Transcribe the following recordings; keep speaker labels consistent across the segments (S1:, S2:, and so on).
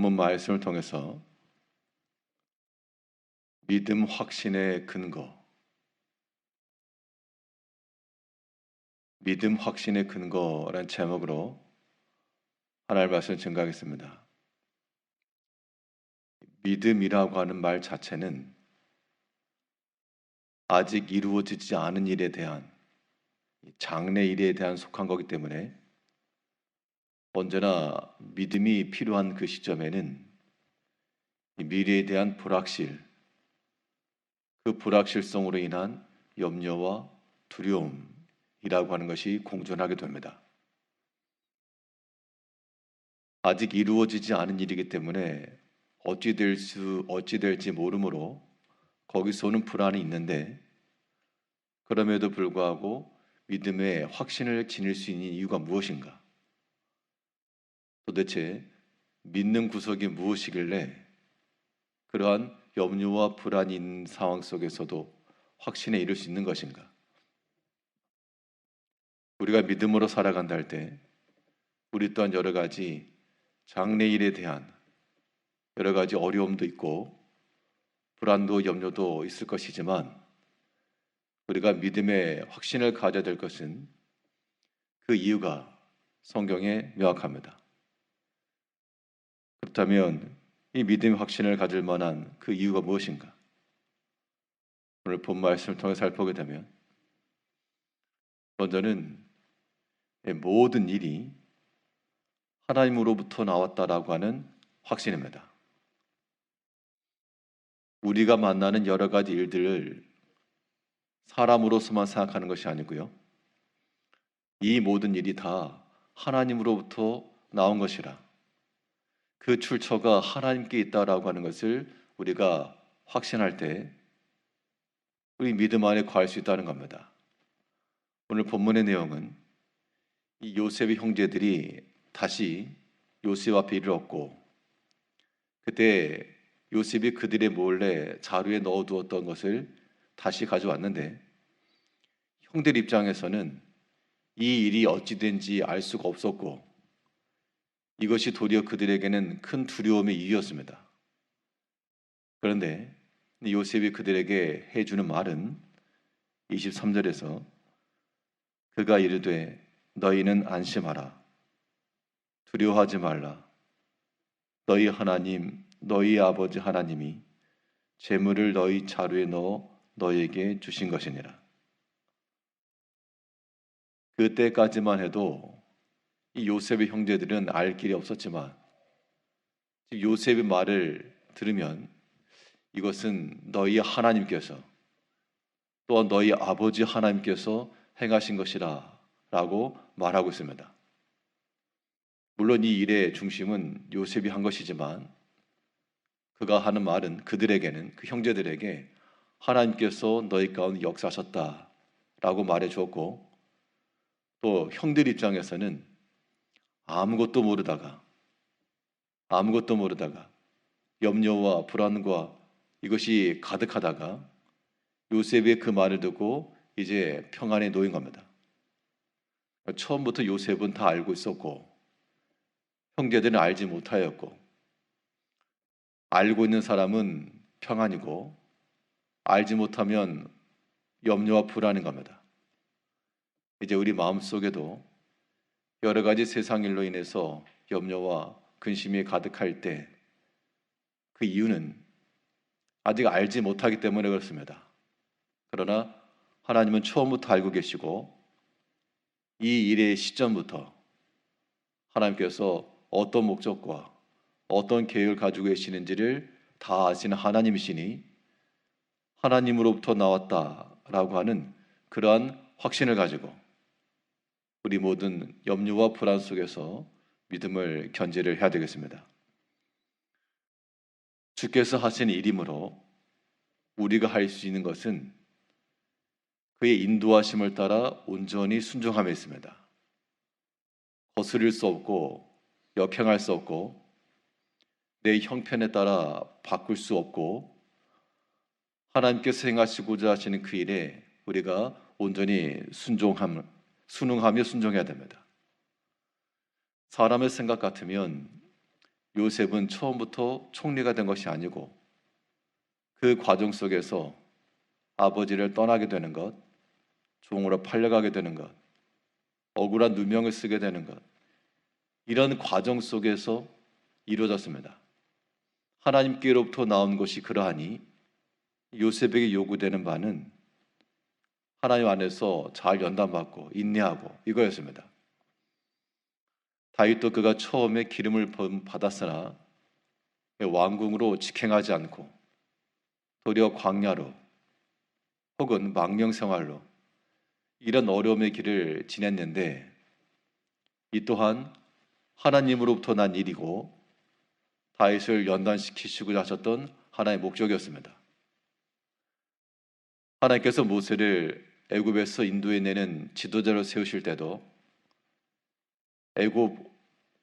S1: 본문 말씀을 통해서 믿음 확신의 근거, 믿음 확신의 근거라는 제목으로 하나님의 말씀을 증거하겠습니다. 믿음이라고 하는 말 자체는 아직 이루어지지 않은 일에 대한 장래 일에 대한 속한 거기 때문에 언제나 믿음이 필요한 그 시점에는 이 미래에 대한 불확실, 그 불확실성으로 인한 염려와 두려움이라고 하는 것이 공존하게 됩니다. 아직 이루어지지 않은 일이기 때문에 어찌 될지 모르므로 거기서 오는 불안이 있는데, 그럼에도 불구하고 믿음의 확신을 지닐 수 있는 이유가 무엇인가? 도대체 믿는 구석이 무엇이길래 그러한 염려와 불안이 있는 상황 속에서도 확신에 이를 수 있는 것인가? 우리가 믿음으로 살아간다 할 때 우리 또한 여러 가지 장래 일에 대한 여러 가지 어려움도 있고 불안도 염려도 있을 것이지만, 우리가 믿음의 확신을 가져야 될 것은 그 이유가 성경에 명확합니다. 그렇다면 이 믿음의 확신을 가질 만한 그 이유가 무엇인가? 오늘 본 말씀을 통해 살펴보게 되면, 먼저는 모든 일이 하나님으로부터 나왔다라고 하는 확신입니다. 우리가 만나는 여러 가지 일들을 사람으로서만 생각하는 것이 아니고요, 이 모든 일이 다 하나님으로부터 나온 것이라, 그 출처가 하나님께 있다라고 하는 것을 우리가 확신할 때 우리 믿음 안에 거할 수 있다는 겁니다. 오늘 본문의 내용은 이 요셉의 형제들이 다시 요셉 앞에 이르렀고, 그때 요셉이 그들의 몰래 자루에 넣어두었던 것을 다시 가져왔는데, 형들 입장에서는 이 일이 어찌 된지 알 수가 없었고, 이것이 도리어 그들에게는 큰 두려움의 이유였습니다. 그런데 요셉이 그들에게 해주는 말은 23절에서 그가 이르되 너희는 안심하라, 두려워하지 말라. 너희 하나님, 너희 아버지 하나님이 재물을 너희 자루에 넣어 너희에게 주신 것이니라. 그때까지만 해도 이 요셉의 형제들은 알 길이 없었지만, 요셉의 말을 들으면 이것은 너희 하나님께서, 또한 너희 아버지 하나님께서 행하신 것이라 라고 말하고 있습니다. 물론 이 일의 중심은 요셉이 한 것이지만, 그가 하는 말은 그들에게는, 그 형제들에게 하나님께서 너희 가운데 역사하셨다 라고 말해 주었고, 또 형들 입장에서는 아무것도 모르다가 염려와 불안과 이것이 가득하다가 요셉의 그 말을 듣고 이제 평안에 놓인 겁니다. 처음부터 요셉은 다 알고 있었고 형제들은 알지 못하였고, 알고 있는 사람은 평안이고 알지 못하면 염려와 불안인 겁니다. 이제 우리 마음속에도 여러 가지 세상 일로 인해서 염려와 근심이 가득할 때 그 이유는 아직 알지 못하기 때문에 그렇습니다. 그러나 하나님은 처음부터 알고 계시고, 이 일의 시점부터 하나님께서 어떤 목적과 어떤 계획을 가지고 계시는지를 다 아시는 하나님이시니, 하나님으로부터 나왔다라고 하는 그러한 확신을 가지고 우리 모든 염려와 불안 속에서 믿음을 견지를 해야 되겠습니다. 주께서 하신 일이므로 우리가 할 수 있는 것은 그의 인도하심을 따라 온전히 순종함에 있습니다. 거스릴 수 없고 역행할 수 없고 내 형편에 따라 바꿀 수 없고, 하나님께서 행하시고자 하시는 그 일에 우리가 온전히 순응하며 순종해야 됩니다. 사람의 생각 같으면 요셉은 처음부터 총리가 된 것이 아니고 그 과정 속에서 아버지를 떠나게 되는 것, 종으로 팔려가게 되는 것, 억울한 누명을 쓰게 되는 것, 이런 과정 속에서 이루어졌습니다. 하나님께로부터 나온 것이 그러하니 요셉에게 요구되는 바는 하나님 안에서 잘 연단받고 인내하고 이거였습니다. 다윗도 그가 처음에 기름을 받았으나 왕궁으로 직행하지 않고 도리어 광야로 혹은 망령 생활로 이런 어려움의 길을 지냈는데 이 또한 하나님으로부터 난 일이고 다윗을 연단시키시고자 하셨던 하나의 목적이었습니다. 하나님께서 모세를 애굽에서 인도해내는 지도자로 세우실 때도 애굽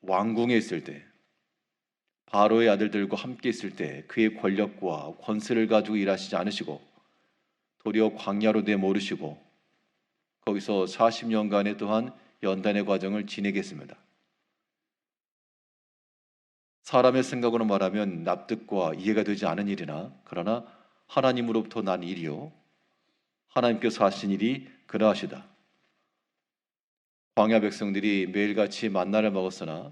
S1: 왕궁에 있을 때 바로의 아들들과 함께 있을 때 그의 권력과 권세를 가지고 일하시지 않으시고 도리어 광야로 내모르시고 거기서 40년간의 또한 연단의 과정을 지내겠습니다. 사람의 생각으로 말하면 납득과 이해가 되지 않은 일이나 그러나 하나님으로부터 난 일이요 하나님께서 하신 일이 그러하시다. 광야 백성들이 매일같이 만나를 먹었으나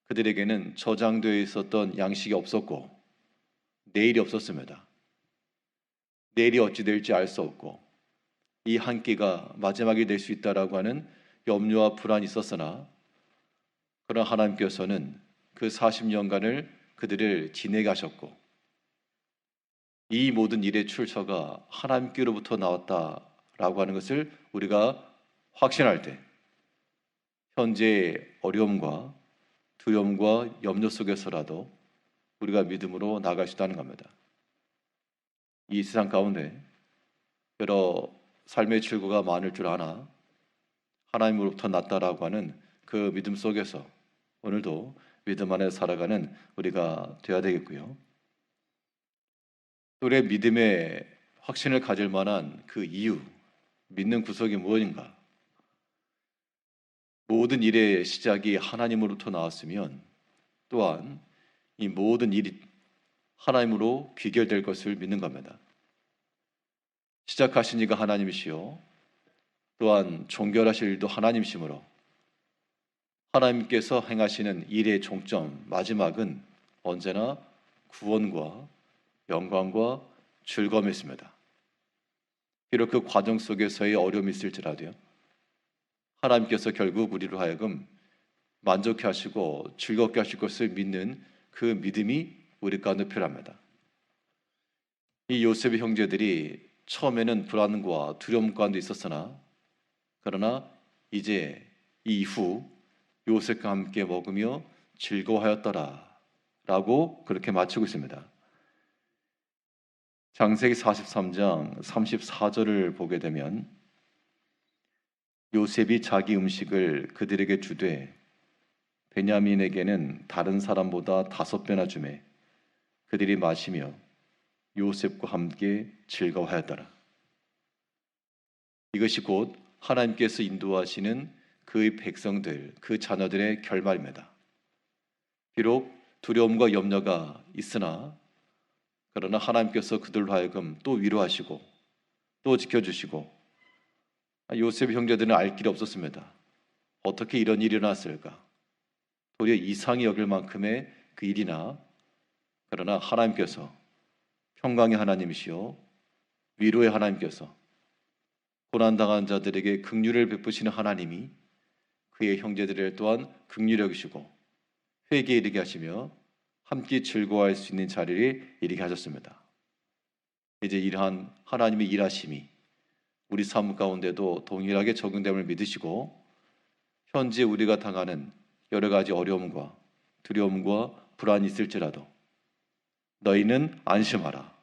S1: 그들에게는 저장되어 있었던 양식이 없었고 내일이 없었습니다. 내일이 어찌 될지 알 수 없고 이 한 끼가 마지막이 될 수 있다라고 하는 염려와 불안이 있었으나 그러나 하나님께서는 그 40년간을 그들을 지내게 하셨고 이 모든 일의 출처가 하나님께로부터 나왔다라고 하는 것을 우리가 확신할 때 현재의 어려움과 두려움과 염려 속에서라도 우리가 믿음으로 나아갈 수 있다는 겁니다. 이 세상 가운데 여러 삶의 출구가 많을 줄 아나 하나님으로부터 났다라고 하는 그 믿음 속에서 오늘도 믿음 안에 살아가는 우리가 되어야 되겠고요. 우리의 믿음의 확신을 가질 만한 그 이유, 믿는 구석이 무엇인가? 모든 일의 시작이 하나님으로부터 나왔으면 또한 이 모든 일이 하나님으로 귀결될 것을 믿는 겁니다. 시작하신 이가 하나님이시요 또한 종결하실 일도 하나님이시므로 하나님께서 행하시는 일의 종점, 마지막은 언제나 구원과 영광과 즐거움이 있습니다. 비록 그 과정 속에서의 어려움이 있을지라도요. 하나님께서 결국 우리로 하여금 만족해 하시고 즐겁게 하실 것을 믿는 그 믿음이 우리 가운데 필요합니다. 이 요셉의 형제들이 처음에는 불안과 두려움 가운데 있었으나 그러나 이제 이후 요셉과 함께 먹으며 즐거워하였더라 라고 그렇게 마치고 있습니다. 창세기 43장 34절을 보게 되면 요셉이 자기 음식을 그들에게 주되 베냐민에게는 다른 사람보다 5배나 주매 그들이 마시며 요셉과 함께 즐거워하였더라. 이것이 곧 하나님께서 인도하시는 그의 백성들, 그 자녀들의 결말입니다. 비록 두려움과 염려가 있으나 그러나 하나님께서 그들로 하여금 또 위로하시고 또 지켜주시고 요셉의 형제들은 알 길이 없었습니다. 어떻게 이런 일이 일어났을까? 도리어 이상히 여길 만큼의 그 일이나 그러나 하나님께서 평강의 하나님이시요 위로의 하나님께서 고난당한 자들에게 긍휼을 베푸시는 하나님이 그의 형제들을 또한 긍휼히 여기시고 회개에 이르게 하시며 함께 즐거워할 수 있는 자리를 이르게 하셨습니다. 이제 이러한 하나님의 일하심이 우리 삶 가운데도 동일하게 적용됨을 믿으시고 현재 우리가 당하는 여러 가지 어려움과 두려움과 불안이 있을지라도 너희는 안심하라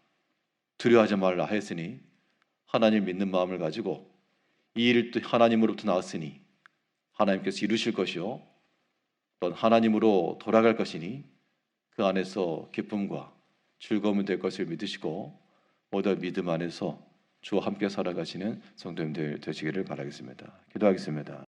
S1: 두려워하지 말라 하였으니 하나님 믿는 마음을 가지고 이 일을 또 하나님으로부터 나왔으니 하나님께서 이루실 것이요 또 하나님으로 돌아갈 것이니 그 안에서 기쁨과 즐거움이 될 것을 믿으시고 모두 믿음 안에서 주와 함께 살아가시는 성도님들 되시기를 바라겠습니다. 기도하겠습니다.